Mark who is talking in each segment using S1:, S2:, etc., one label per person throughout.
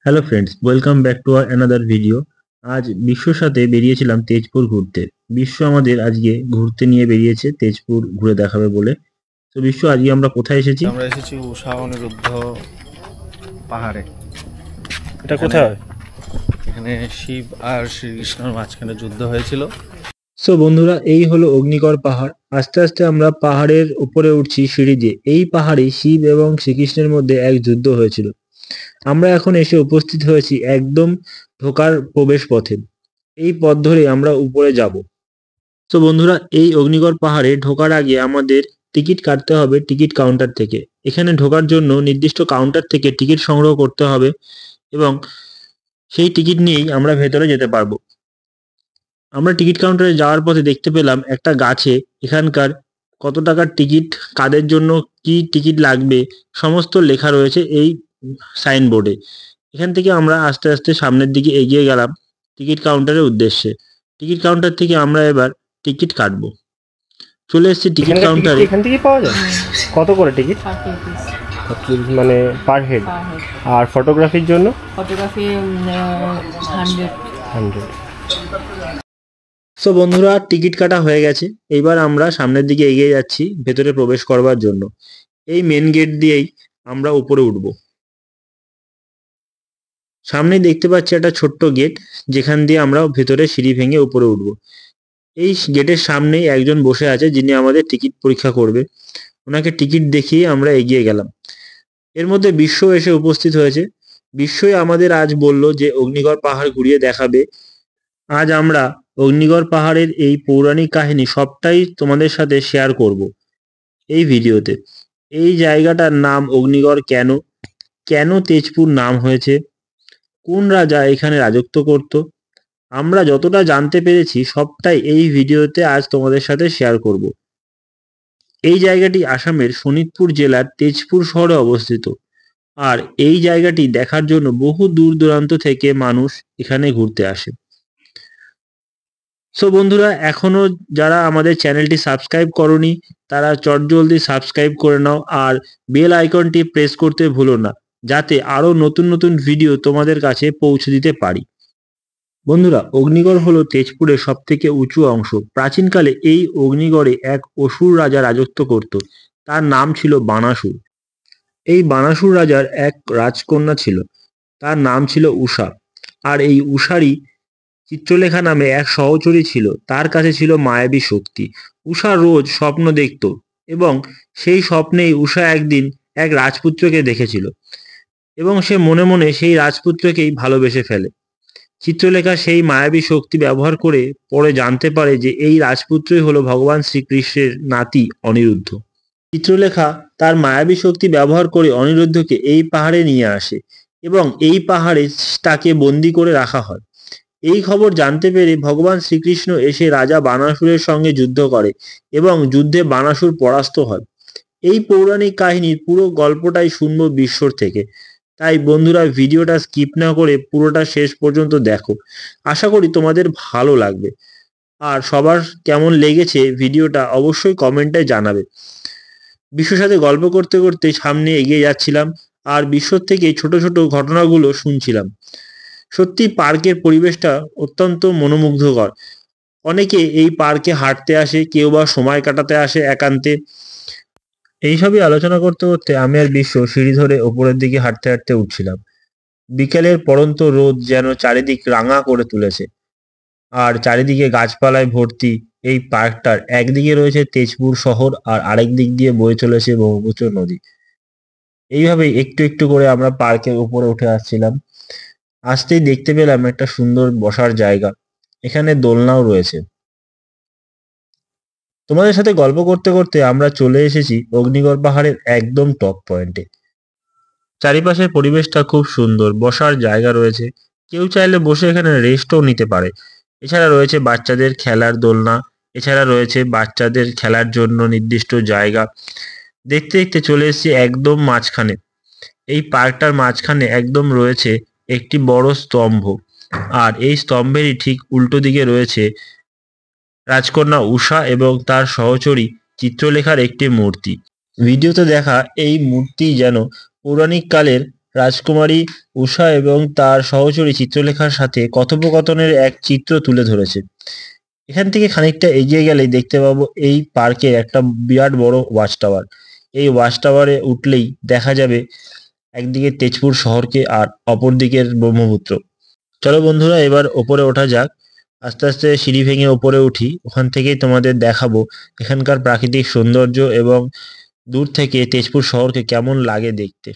S1: Hello friends, welcome back to another video. আজ বিশ্বর সাথে বেরিয়েছিলাম তেজপুর ঘুরতে। বিশ্ব আমাদের আজকে ঘুরতে নিয়ে বেরিয়েছে তেজপুর ঘুরে দেখাবে বলে। তো বিশ্ব, আজকে আমরা কোথায় এসেছি?
S2: আমরা এসেছি উষা অনিরুদ্ধ পাহাড়ে।
S1: এটা কোথায়?
S2: এখানে শিব আর শ্রীকৃষ্ণর মাঝখানে যুদ্ধ হয়েছিল।
S1: সো বন্ধুরা, এই হলো অগ্নিগড় পাহাড়। আস্তে আস্তে আমরা পাহাড়ের উপরে উঠছি সিঁড়ি দিয়ে। এই পাহাড়ে শিব এবং শ্রীকৃষ্ণের মধ্যে এক যুদ্ধ হয়েছিল। আমরা এখন এসে উপস্থিত হয়েছি একদম ঢোকার প্রবেশ পথে। এই পথ ধরে আমরা উপরে যাব। তো বন্ধুরা, এই অগ্নিগড় পাহাড়ে ঢোকার আগে আমাদের টিকিট কাটতে হবে টিকিট কাউন্টার থেকে। এখানে ঢোকার জন্য নির্দিষ্ট কাউন্টার থেকে টিকিট সংগ্রহ করতে হবে এবং সেই টিকিট নিয়েই আমরা ভেতরে যেতে পারবো। আমরা টিকিট কাউন্টারে যাওয়ার পথে দেখতে পেলাম একটা গাছে এখানকার কত টাকার টিকিট, কাদের জন্য কি টিকিট লাগবে, সমস্ত লেখা রয়েছে এই সাইনবোর্ডে। এখান থেকে আমরা আস্তে আস্তে সামনের দিকে এগিয়ে গেলাম টিকিট কাউন্টারের উদ্দেশ্যে। টিকিট কাউন্টার থেকে আমরা এবার টিকিট কাটবো। চলে এসেছি টিকিট কাউন্টারে।
S3: এখান থেকেই পাওয়া যায়? কত করে টিকিট?
S4: 30 rupees
S3: মানে পার হেড?
S4: per head.
S3: আর ফটোগ্রাফির জন্য?
S4: Photography 100.
S3: 100।
S1: সো বন্ধুরা, টিকিট কাটা হয়ে গেছে। এবার আমরা সামনের দিকে এগিয়ে যাচ্ছি ভেতরে প্রবেশ করবার জন্য। এই মেন গেট দিয়েই আমরা উপরে উঠব। সামনেই দেখতে পাচ্ছি একটা ছোট্ট গেট, যেখান দিয়ে আমরা ভেতরে সিঁড়ি ভেঙে উপরে উঠব। এই গেটের সামনেই একজন বসে আছে যিনি আমাদের টিকিট পরীক্ষা করবে। ওনাকে টিকিট দেখিয়ে আমরা এগিয়ে গেলাম। এর মধ্যে বিশ্ব এসে উপস্থিত হয়েছে। বিশ্বই আমাদের আজ বলল যে অগ্নিগড় পাহাড় ঘুরিয়ে দেখাবে। আজ আমরা অগ্নিগড় পাহাড়ের এই পৌরাণিক কাহিনী সবটাই তোমাদের সাথে শেয়ার করব এই ভিডিওতে। এই জায়গাটার নাম অগ্নিগড় কেন, কেন তেজপুর নাম হয়েছে, কোন রাজা এখানে রাজত্ব করত, আমরা যতটা জানতে পেরেছি সবটাই এই ভিডিওতে আজ তোমাদের সাথে শেয়ার করব। এই জায়গাটি আসামের শোনিতপুর জেলার তেজপুর শহরে অবস্থিত। আর এই জায়গাটি দেখার জন্য বহু দূর দূরান্ত থেকে মানুষ এখানে ঘুরতে আসে। সো বন্ধুরা, এখনো যারা আমাদের চ্যানেলটি সাবস্ক্রাইব করনি তারা চটজলদি সাবস্ক্রাইব করে নাও আর বেল আইকনটি প্রেস করতে ভুলো না, যাতে আরো নতুন নতুন ভিডিও তোমাদের কাছে পৌঁছে দিতে পারি। বন্ধুরা, অগ্নিগড় হলো তেজপুরের সব থেকে উঁচু অংশ। প্রাচীনকালে এই অগ্নিগড়ে এক অসুর রাজা রাজত্ব করত। তার নাম ছিল বানাসুর। এই বানাসুর রাজার এক রাজকন্যা ছিল, তার নাম ছিল উষা। আর এই উষারই চিত্রলেখা নামে এক সহচরী ছিল, তার কাছে ছিল মায়াবী শক্তি। উষা রোজ স্বপ্ন দেখত এবং সেই স্বপ্নেই উষা একদিন এক রাজপুত্রকে দেখেছিল এবং সে মনে মনে সেই রাজপুত্রকেই ভালোবেসে ফেলে। চিত্রলেখা সেই মায়াবী শক্তি ব্যবহার করে পরে জানতে পারে যে এই রাজপুত্রই হলো ভগবান শ্রীকৃষ্ণের নাতি অনিরুদ্ধ। চিত্রলেখা তার মায়াবী শক্তি ব্যবহার করে অনিরুদ্ধকে এই পাহাড়ে নিয়ে আসে এবং এই পাহাড়ে তাকে বন্দি করে রাখা হয়। এই খবর জানতে পেরে ভগবান শ্রীকৃষ্ণ এসে রাজা বানাসুরের সঙ্গে যুদ্ধ করে এবং যুদ্ধে বানাসুর পরাস্ত হয়। এই পৌরাণিক কাহিনীর পুরো গল্পটাই শুনবো বিশ্বর থেকে। তাই বন্ধুরা, ভিডিওটা স্কিপ না করে পুরোটা শেষ পর্যন্ত দেখো। আশা করি তোমাদের ভালো লাগবে। আর সবার কেমন লেগেছে ভিডিওটা অবশ্যই কমেন্টে জানাবে। বিশ্বর সাথে গল্প করতে করতে সামনে এগিয়ে যাচ্ছিলাম আর বিশ্বর থেকে ছোট ছোট ঘটনাগুলো শুনছিলাম। সত্যি পার্কের পরিবেশটা অত্যন্ত মনোমুগ্ধকর। অনেকে এই পার্কে হাঁটতে আসে, কেউ বা সময় কাটাতে আসে একান্তে। এইসবই আলোচনা করতে করতে আমি আর বিশ্ব সিঁড়ি ধরে ওপরের দিকে হাঁটতে হাঁটতে উঠছিলাম। বিকেলের পড়ন্ত রোদ যেন চারিদিক রাঙা করে তুলেছে আর চারিদিকে গাছপালায় ভর্তি। এই পার্কটার একদিকে রয়েছে তেজপুর শহর আর আরেক দিক দিয়ে বয়ে চলেছে ব্রহ্মপুত্র নদী। এইভাবেই একটু একটু করে আমরা পার্কের উপরে উঠে আসছিলাম। আসতেই দেখতে পেলাম একটা সুন্দর বসার জায়গা, এখানে দোলনাও রয়েছে। তোমাদের সাথে গল্প করতে করতে আমরা চলে এসেছি অগ্নিগড় পাহাড়ের একদম টপ পয়েন্টে। চারিপাশের পরিবেশটা খুব সুন্দর, বসার জায়গা রয়েছে, কেউ চাইলে বসে এখানে রেস্টও নিতে পারে। এছাড়া রয়েছে বাচ্চাদের খেলার দোলনা, এছাড়া রয়েছে বাচ্চাদের খেলার জন্য নির্দিষ্ট জায়গা। দেখতে দেখতে চলে এসেছি একদম মাঝখানে। এই পার্কটার মাঝখানে একদম রয়েছে একটি বড় স্তম্ভ আর এই স্তম্ভেরই ঠিক উল্টো দিকে রয়েছে রাজকন্যা উষা এবং তার সহচরী চিত্রলেখার একটি মূর্তি। ভিডিওতে দেখা এই মূর্তি যেন পৌরাণিক কালের রাজকুমারী উষা এবং তার সহচরী চিত্রলেখার সাথে কথোপকথনের এক চিত্র তুলে ধরেছে। এখান থেকে খানিকটা এগিয়ে গেলেই দেখতে পাবো এই পার্কের একটা বিরাট বড় ওয়াচ টাওয়ার। এই ওয়াচ টাওয়ারে উঠলেই দেখা যাবে একদিকে তেজপুর শহরকে আর অপর দিকের ব্রহ্মপুত্র। চলো বন্ধুরা, এবার ওপরে ওঠা যাক। আস্তে আস্তে সিঁড়ি ভেঙে ওপরে উঠি, ওখান থেকেই তোমাদের দেখাবো এখানকার প্রাকৃতিক সৌন্দর্য এবং দূর থেকে তেজপুর শহরকে কেমন লাগে দেখতে।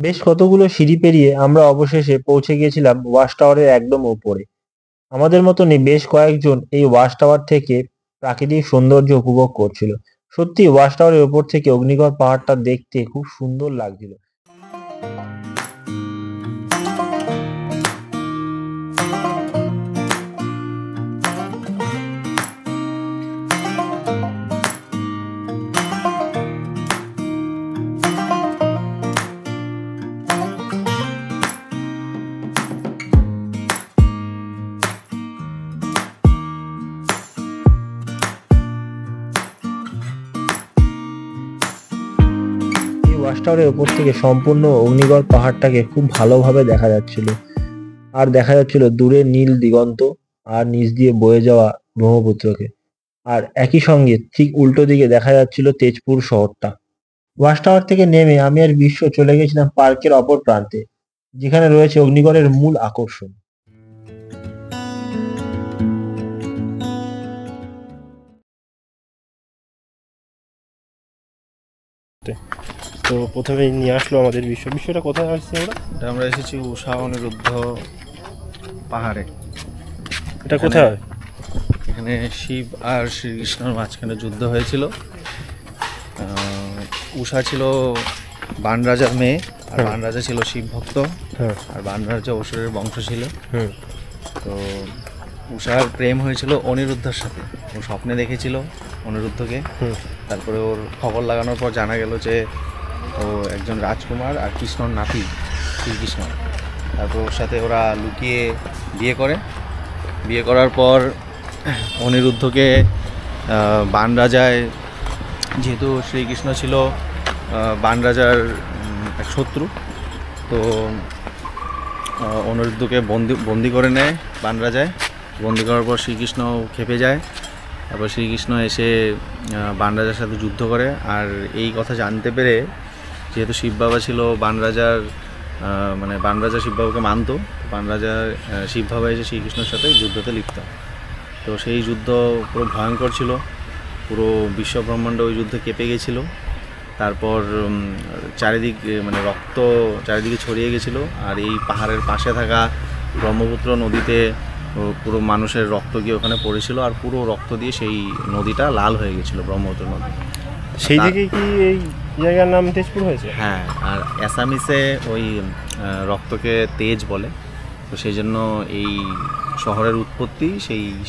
S1: বেশ কতগুলো সিঁড়ি পেরিয়ে আমরা অবশেষে পৌঁছে গিয়েছিলাম ওয়াচ টাওয়ারের একদম ওপরে। আমাদের মতনই বেশ কয়েকজন এই ওয়াচ টাওয়ার থেকে প্রাকৃতিক সৌন্দর্য উপভোগ করছিল। সত্যি ওয়াচ টাওয়ারের ওপর থেকে অগ্নিগড় পাহাড়টা দেখতে খুব সুন্দর লাগছিল। ওয়াচ টাওয়ারের উপর থেকে সম্পূর্ণ অগ্নিগড় পাহাড়টাকে খুব ভালোভাবে দেখা যাচ্ছিল। আর দেখা যাচ্ছিল দূরে নীল দিগন্ত আর নিচ দিয়ে বয়ে যাওয়া ব্রহ্মপুত্রকে। আর একই সঙ্গে ঠিক উল্টো দিকে দেখা যাচ্ছিল তেজপুর শহরটা। ওয়াচ টাওয়ার থেকে নেমে আমি আর বিশ্ব চলে গেছিলাম পার্কের অপর প্রান্তে, যেখানে রয়েছে অগ্নিগড়ের মূল আকর্ষণ।
S3: তো প্রথমেই নিয়ে আসলো আমাদের বিষয়টা কোথায় আসছে আমরা?
S2: এটা আমরা এসেছি উষা অনিরুদ্ধ পাহাড়ে।
S3: এটা কোথায় হয়?
S2: এখানে শিব আর শ্রীকৃষ্ণর মাঝখানে যুদ্ধ হয়েছিল। উষা ছিল বান রাজার মেয়ে, আর বান রাজা ছিল শিব ভক্ত, আর বান রাজা অসুরের বংশ ছিল। তো উষার প্রেম হয়েছিল অনিরুদ্ধের সাথে। ও স্বপ্নে দেখেছিল অনিরুদ্ধকে। তারপরে ওর খবর লাগানোর পর জানা গেল যে ও একজন রাজকুমার আর কৃষ্ণর নাতি শ্রীকৃষ্ণ। তারপর ওর সাথে ওরা লুকিয়ে বিয়ে করে। বিয়ে করার পর অনিরুদ্ধকে বান রাজায়, যেহেতু শ্রীকৃষ্ণ ছিল বান রাজার এক শত্রু, তো অনিরুদ্ধকে বন্দি করে নেয় বান রাজায়। বন্দি করার পর শ্রীকৃষ্ণ খেপে যায়। তারপর শ্রীকৃষ্ণ এসে বান রাজার সাথে যুদ্ধ করে। আর এই কথা জানতে পেরে, যেহেতু শিব বাবা ছিল বান রাজার, মানে বান রাজা শিব বাবাকে মানত, বান রাজা শিব বাবা এসে শ্রীকৃষ্ণের সাথে যুদ্ধতে লিপ্ত। তো সেই যুদ্ধ পুরো ভয়ঙ্কর ছিল, পুরো বিশ্ব ব্রহ্মাণ্ড ওই যুদ্ধে কেঁপে গেছিলো। তারপর চারিদিক মানে রক্ত চারিদিকে ছড়িয়ে গেছিলো। আর এই পাহাড়ের পাশে থাকা ব্রহ্মপুত্র নদীতে পুরো মানুষের রক্ত গিয়ে ওখানে পড়েছিল, আর পুরো রক্ত দিয়ে সেই নদীটা লাল হয়ে গেছিলো, ব্রহ্মপুত্র নদী।
S3: সেই থেকে কি এই জায়গার নাম তেজপুর হয়েছে?
S2: হ্যাঁ, আর অ্যাসামিসে ওই রক্তকে তেজ বলে। তো সেই জন্য এই শহরের উৎপত্তি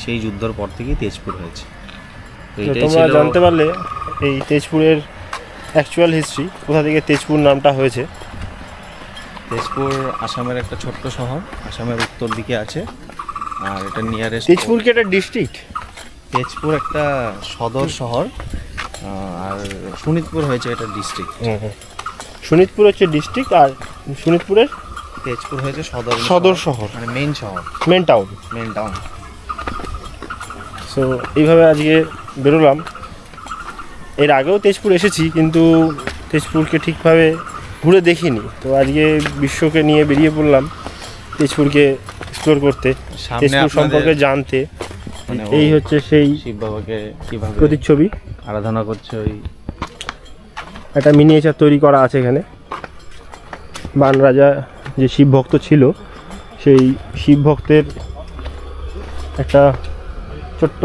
S2: সেই যুদ্ধের পর থেকেই তেজপুর হয়েছে। তো
S3: তোমরা জানতে পারলে এই তেজপুরের অ্যাকচুয়াল হিস্ট্রি, কোথা থেকে তেজপুর নামটা হয়েছে।
S2: তেজপুর আসামের একটা ছোট্ট শহর, আসামের উত্তর দিকে আছে। আর এটা নিয়ারেস্ট।
S3: তেজপুর কি একটা ডিস্ট্রিক্ট?
S2: তেজপুর একটা সদর শহর, আর শোনিতপুর হয়েছে এটা ডিস্ট্রিক্ট।
S3: শোনিতপুর হচ্ছে ডিস্ট্রিক্ট, আর শোনিতপুরের
S2: তেজপুর হয়েছে
S3: সদর শহর,
S2: মানে মেন শহর,
S3: মেন টাউন। সো এইভাবে আজকে বেরোলাম। এর আগেও তেজপুর এসেছি, কিন্তু তেজপুরকে ঠিকভাবে ঘুরে দেখিনি। তো আজকে বিশ্বকে নিয়ে বেরিয়ে পড়লাম তেজপুরকে এক্সপ্লোর করতে, তেজপুর সম্পর্কে জানতে। এই হচ্ছে সেই
S2: শিব বাবাকে কিভাবে
S3: প্রতিচ্ছবি
S2: আরাধনা করছে, ওই
S3: একটা মিনিয়েচার তৈরি করা আছে এখানে। বান রাজা যে শিব ভক্ত ছিল, সেই শিব ভক্তের একটা ছোট্ট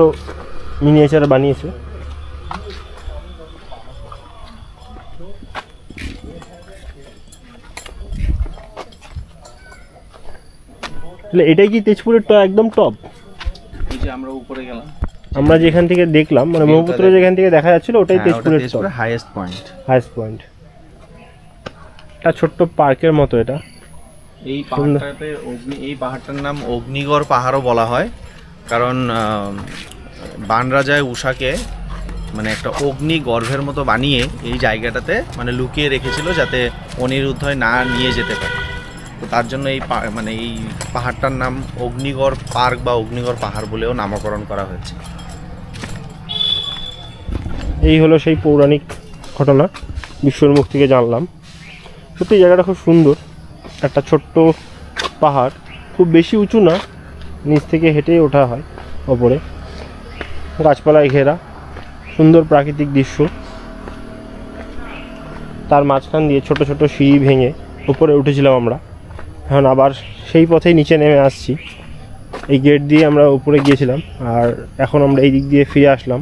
S3: মিনিয়েচার বানিয়েছে। তাহলে এটাই কি তেজপুরের একদম টপ?
S2: এই যে আমরা উপরে গেলাম,
S3: আমরা যেখান থেকে দেখলাম মানে ব্রহ্মপুত্র যেখান থেকে দেখা যাচ্ছিল ওটাই তেজপুরের top,
S2: highest point.
S3: Highest point. একটা ছোট্ট পার্কের মতো এটা।
S2: এই পাহাড়টাতে এই পাহাড়টার নাম অগ্নিগড় পাহাড়ও বলা হয়, কারণ বানরাজায় উষাকে মানে একটা অগ্নি গর্ভের মতো বানিয়ে এই জায়গাটাতে মানে লুকিয়ে রেখেছিল যাতে অনিরুদ্ধই না নিয়ে যেতে পারে। তো তার জন্য এই মানে এই পাহাড়টার নাম অগ্নিগড় পার্ক বা অগ্নিগড় পাহাড় বলেও নামকরণ করা হয়েছে।
S3: এই হলো সেই পৌরাণিক ঘটনা, বিশ্বর মুখ থেকে জানলাম। সত্যি জায়গাটা খুব সুন্দর, একটা ছোট্ট পাহাড়, খুব বেশি উঁচু না, নিচ থেকে হেঁটে ওঠা হয় ওপরে, গাছপালায় ঘেরা, সুন্দর প্রাকৃতিক দৃশ্য। তার মাঝখান দিয়ে ছোট ছোট সিঁড়ি ভেঙে উপরে উঠেছিলাম আমরা, এখন আবার সেই পথেই নিচে নেমে আসছি। এই গেট দিয়ে আমরা উপরে গিয়েছিলাম আর এখন আমরা এই দিক দিয়ে ফিরে আসলাম।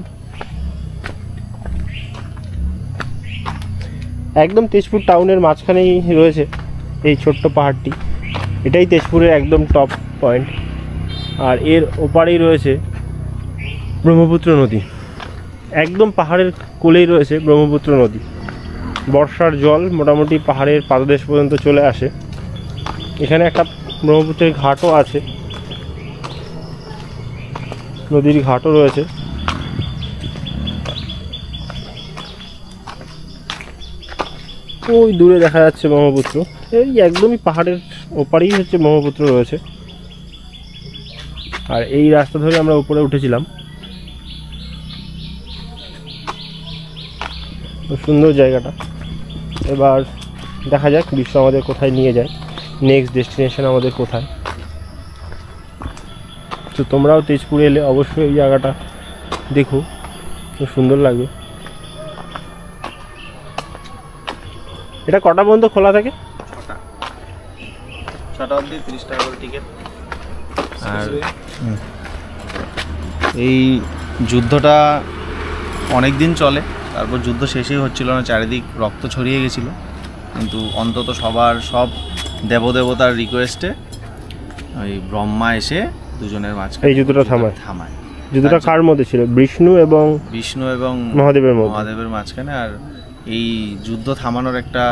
S3: একদম তেজপুর টাউনের মাঝখানেই রয়েছে এই ছোট্ট পাহাড়টি, এটাই তেজপুরের একদম টপ পয়েন্ট। আর এর ওপারেই রয়েছে ব্রহ্মপুত্র নদী, একদম পাহাড়ের কোলেই রয়েছে ব্রহ্মপুত্র নদী। বর্ষার জল মোটামুটি পাহাড়ের পাদদেশ পর্যন্ত চলে আসে। এখানে একটা ব্রহ্মপুত্রের ঘাটও আছে, নদীর ঘাটও রয়েছে। ওই দূরে দেখা যাচ্ছে ব্রহ্মপুত্র, এই একদমই পাহাড়ের ওপারেই হচ্ছে ব্রহ্মপুত্র রয়েছে। আর এই রাস্তা ধরে আমরা উপরে উঠেছিলাম। সুন্দর জায়গাটা। এবার দেখা যাক বিশ্ব আমাদের কোথায় নিয়ে যায়, নেক্সট ডেস্টিনেশন আমাদের কোথায়। তো তোমরাও তেজপুরে এলে অবশ্যই এই জায়গাটা দেখো, খুব সুন্দর লাগবে। এটা কটা পর্যন্ত খোলা থাকে?
S2: 6টা অবধি, 30 টাকা করে টিকিট। আর এই যুদ্ধটা অনেক দিন চলে, তারপর যুদ্ধ শেষই হচ্ছিল না, চারিদিক রক্ত ছড়িয়ে গেছিল, কিন্তু অন্তত সব দেবদেবতার রিকোয়েস্টে ওই ব্রহ্মা এসে দুজনের মাঝখানে
S3: এই যুদ্ধটা থামায়। যুদ্ধটা কার মধ্যে ছিল? বিষ্ণু এবং মহাদেবের
S2: মাঝখানে। আর এই যুদ্ধ থামানোর একটা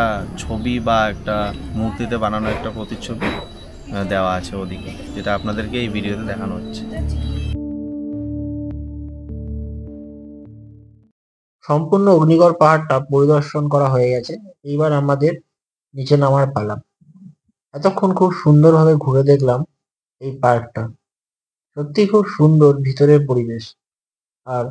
S2: ছবি বা একটা মূর্তিতে বানানো একটা প্রতিচ্ছবি দেওয়া আছে ওদিকে, যেটা আপনাদেরকে এই ভিডিওতে দেখানো হচ্ছে।
S1: সম্পূর্ণ অগ্নিগড় পাহাড়টা পরিদর্শন করা হয়ে গেছে, এইবার আমাদের নিচে নামার পালা। এতক্ষণ খুব সুন্দরভাবে ঘুরে দেখলাম এই পার্কটা, সত্যি খুব সুন্দর ভিতরের পরিবেশ। আর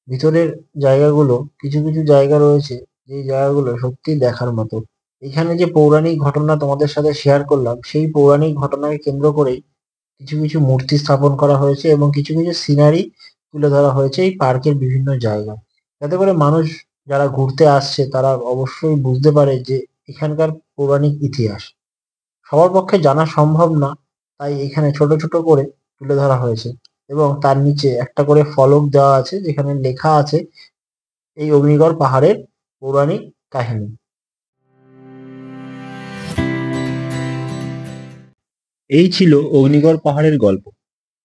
S1: ভিতরের জায়গাগুলো, কিছু কিছু জায়গা রয়েছে যে জায়গাগুলো সত্যি দেখার মতো। এখানে যে পৌরাণিক ঘটনা তোমাদের সাথে শেয়ার করলাম, সেই পৌরাণিক ঘটনাকে কেন্দ্র করেই কিছু কিছু মূর্তি স্থাপন করা হয়েছে এবং কিছু কিছু সিনারি তুলে ধরা হয়েছে এই পার্কের বিভিন্ন জায়গায়, যাতে করে মানুষ যারা ঘুরতে আসছে তারা অবশ্যই বুঝতে পারে যে এখানকার পৌরাণিক ইতিহাস। সবার পক্ষে জানা সম্ভব না, তাই এখানে ছোট ছোট করে তুলে ধরা হয়েছে এবং তার নিচে একটা করে ফলক দেওয়া আছে যেখানে লেখা আছে এই অগ্নিগড় পাহাড়ের পৌরাণিক কাহিনী। এই ছিল অগ্নিগড় পাহাড়ের গল্প।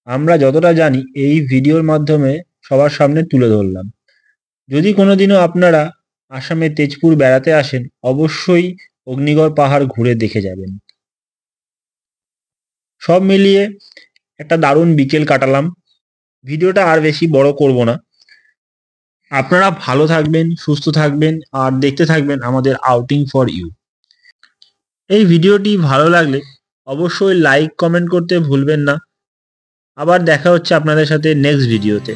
S1: আমরা যতটা জানি এই ভিডিওর মাধ্যমে সবার সামনে তুলে ধরলাম। যদি কোনোদিনও আপনারা আসামে তেজপুর বেড়াতে আসেন, অবশ্যই অগ্নিগড় পাহাড় ঘুরে দেখে যাবেন। সব মিলিয়ে একটা দারুণ বিকেল কাটালাম। ভিডিওটা আর বেশি বড় করব না। আপনারা ভালো থাকবেন, সুস্থ থাকবেন আর দেখতে থাকবেন আমাদের আউটিং ফর ইউ। এই ভিডিওটি ভালো লাগলে অবশ্যই লাইক কমেন্ট করতে ভুলবেন না। আবার দেখা হচ্ছে আপনাদের সাথে নেক্সট ভিডিওতে।